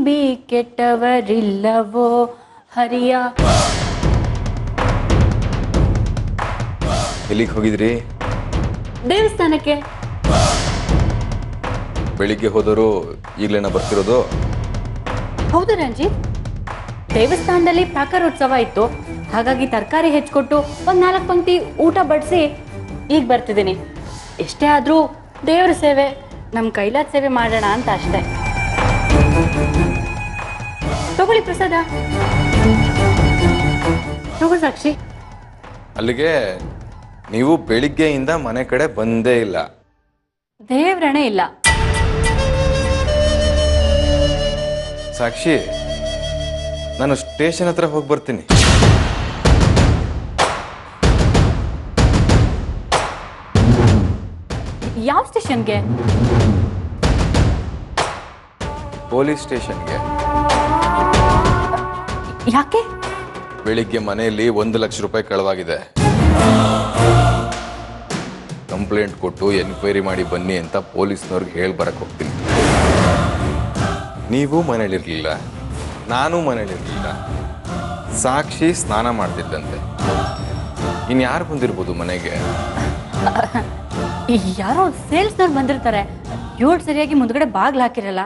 ನಂಬಿ ಕೆಟ್ಟವರಿಲ್ಲವೋ ಹರಿಯ. ಎಲ್ಲಿಗೆ ಹೋಗಿದ್ರಿ? ದೇವಸ್ಥಾನಕ್ಕೆ. ಬೆಳಿಗ್ಗೆ ಹೋದವರು ಈಗಲೇನ ಬರ್ತಿರೋದು? ಹೌದು ರಂಜಿತ್, ದೇವಸ್ಥಾನದಲ್ಲಿ ಪ್ರಾಕಾರೋತ್ಸವ ಇತ್ತು, ಹಾಗಾಗಿ ತರಕಾರಿ ಹೆಚ್ಚಿಕೊಟ್ಟು ಒಂದು 4 ಪಂಕ್ತಿ ಊಟ ಬಡಿಸಿ ಈಗ ಬರ್ತಿದ್ದೀನಿ. ಎಷ್ಟೇ ಆದರೂ ದೇವರ ಸೇವೆ, ನಮ್ಮ ಕೈಲಾದ ಸೇವೆ ಮಾಡೋಣ ಅಂತ ಅಷ್ಟೇ. ತಗೊಳ್ಳಿ ಪ್ರಸಾದ. ತಗೋ ಸಾಕ್ಷಿ. ಅಲ್ಲಿಗೆ ನೀವು ಬೆಳಿಗ್ಗೆಯಿಂದ ಮನೆ ಕಡೆ ಬಂದೇ ಇಲ್ಲ. ದೇವ್ರಣೆ ಇಲ್ಲ. ಸಾಕ್ಷಿ, ನಾನು ಸ್ಟೇಷನ್ ಹತ್ರ ಹೋಗಿ ಬರ್ತೀನಿ. ಯಾವ ಸ್ಟೇಷನ್ಗೆ? ಪೊಲೀಸ್ ಸ್ಟೇಷನ್ಗೆ. ಯಾಕೆ? ಬೆಳಿಗ್ಗೆ ಮನೆಯಲ್ಲಿ 1 ಲಕ್ಷ ರೂಪಾಯಿ ಕಳವಾಗಿದೆ. ಕಂಪ್ಲೇಂಟ್ ಕೊಟ್ಟು ಎನ್ಕ್ವೈರಿ ಮಾಡಿ ಬನ್ನಿ ಅಂತ ಪೊಲೀಸ್ನವ್ರಿಗೆ ಹೇಳಿ ಬರಕ್ಕೆ ಹೋಗ್ತೀನಿ. ನೀವು ಮನೇಲಿರ್ಲಿಲ್ಲ, ನಾನು ಮನೇಲಿರ್ಲಿಲ್ಲ. ಸಾಕ್ಷಿ ಸ್ನಾನ ಮಾಡ್ತಿದ್ದಂತೆ. ಇನ್ಯಾರು ಬಂದಿರ್ಬೋದು ಮನೆಗೆ? ಯಾರೋ ಸೇಲ್ಸ್ನವ್ರು ಬಂದಿರ್ತಾರೆ. ಇವಳು ಸರಿಯಾಗಿ ಮುಂದ್ಗಡೆ ಬಾಗ್ಲು ಹಾಕಿರಲ್ಲ.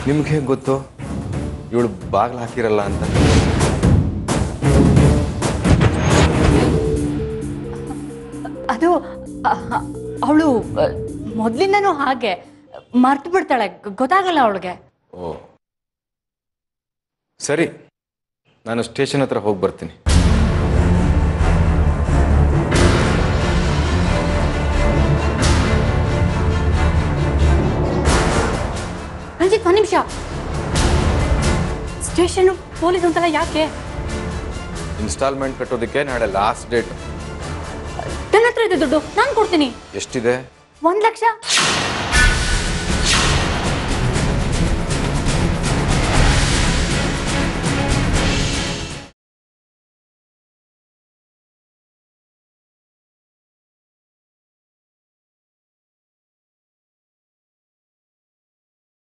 ನಿಮ್ಗೆ ಹೇಗೆ ಗೊತ್ತು ಇವಳು ಬಾಗ್ಲು ಹಾಕಿರಲ್ಲ ಅಂತ? ಅದು ಅವಳು ಮೊದಲಿಂದನೂ ಹಾಗೆ ಮರ್ತು ಬಿಡ್ತಾಳೆ, ಗೊತ್ತಾಗಲ್ಲ ಅವಳಿಗೆ. ಓ ಸರಿ, ನಾನು ಸ್ಟೇಷನ್ ಹತ್ರ ಹೋಗಿ ಬರ್ತೀನಿ. ರಂಜಿತ್, 1 ನಿಮಿಷ. ಸ್ಟೇಷನ್ ಪೊಲೀಸ್ ಅಂತೆಲ್ಲ ಯಾಕೆ? ಇನ್ಸ್ಟಾಲ್ಮೆಂಟ್ ಕಟ್ಟೋದಕ್ಕೆ ನಾಳೆ ಲಾಸ್ಟ್ ಡೇಟ್. ನನ್ನ ಹತ್ರ ಇದೆ ದುಡ್ಡು, ನಾನು ಕೊಡ್ತೀನಿ. ಎಷ್ಟಿದೆ? 1 ಲಕ್ಷ.